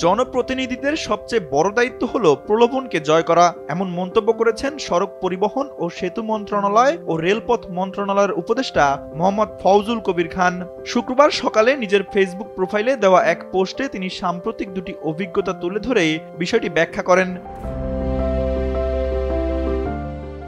জনপ্রতিনিধিদের সবচেয়ে বড় দায়িত্ব হলো প্রলোভনকে জয় করা, এমন মন্তব্য করেছেন সড়ক পরিবহন ও সেতু মন্ত্রণালয় ও রেলপথ মন্ত্রণালয়ের উপদেষ্টা মোহাম্মদ ফওজুল কবির খান। শুক্রবার সকালে নিজের ফেসবুক প্রোফাইলে দেওয়া এক পোস্টে তিনি সাম্প্রতিক দুটি অভিজ্ঞতা তুলে ধরে বিষয়টি ব্যাখ্যা করেন।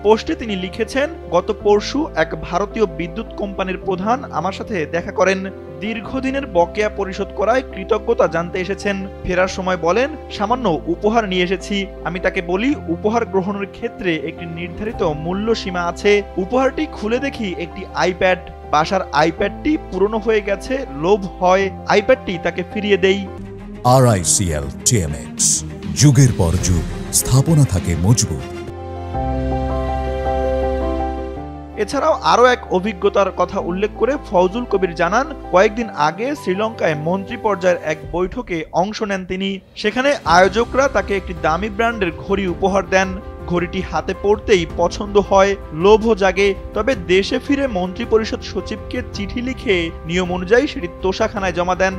পোস্টে তিনি লিখেছেন, গত পরশু এক ভারতীয় বিদ্যুৎ কোম্পানির প্রধান আমার সাথে দেখা করেন। দীর্ঘদিনের বকেয়া পরিশোধ করায় কৃতজ্ঞতা জানতে এসেছেন। ফেরার সময় বলেন, সামান্য উপহার নিয়ে এসেছি। আমি তাকে বলি, উপহার গ্রহণের ক্ষেত্রে একটি নির্ধারিত মূল্য সীমা আছে। উপহারটি খুলে দেখি একটি আইপ্যাড। বাসার আইপ্যাডটি পুরনো হয়ে গেছে, লোভ হয়, আইপ্যাডটি তাকে ফিরিয়ে দেই। RICL TMX, যুগের পর যুগ স্থাপনা থাকে মজবুত। এছাড়াও আরও এক অভিজ্ঞতার কথা উল্লেখ করে ফওজুল কবির জানান, কয়েকদিন আগে শ্রীলঙ্কায় মন্ত্রী পর্যায়ের এক বৈঠকে অংশ নেন তিনি। সেখানে আয়োজকরা তাকে একটি দামি ব্র্যান্ডের ঘড়ি উপহার দেন। ঘড়িটি হাতে পড়তেই পছন্দ হয়, লোভও জাগে। তবে দেশে ফিরে মন্ত্রিপরিষদ সচিবকে চিঠি লিখে নিয়ম অনুযায়ী সেটি তোষাখানায় জমা দেন।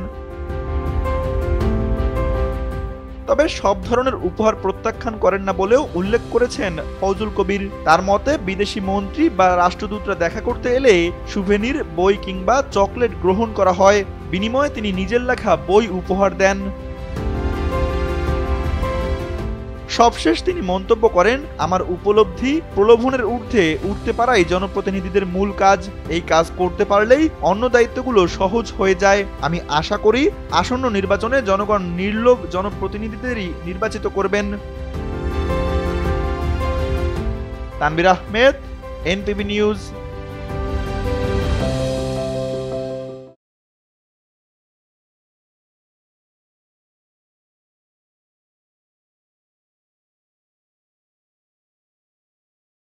তবে সব ধরনের উপহার প্রত্যাখ্যান করেন না বলেও উল্লেখ করেছেন ফওজুল কবির। তার মতে, বিদেশি মন্ত্রী বা রাষ্ট্রদূতরা দেখা করতে এলে সুভেনির, বই কিংবা চকলেট গ্রহণ করা হয়। বিনিময়ে তিনি নিজের লেখা বই উপহার দেন। সবশেষ তিনি মন্তব্য করেন, আমার উপলব্ধি, প্রলোভনের ঊর্ধ্বে উঠতে পারাই জনপ্রতিনিধিদের মূল কাজ। এই কাজ করতে পারলেই অন্য দায়িত্বগুলো সহজ হয়ে যায়। আমি আশা করি আসন্ন নির্বাচনে জনগণ নির্লোভ জনপ্রতিনিধিদেরই নির্বাচিত করবেন। Tanvir Ahmed, NPB news.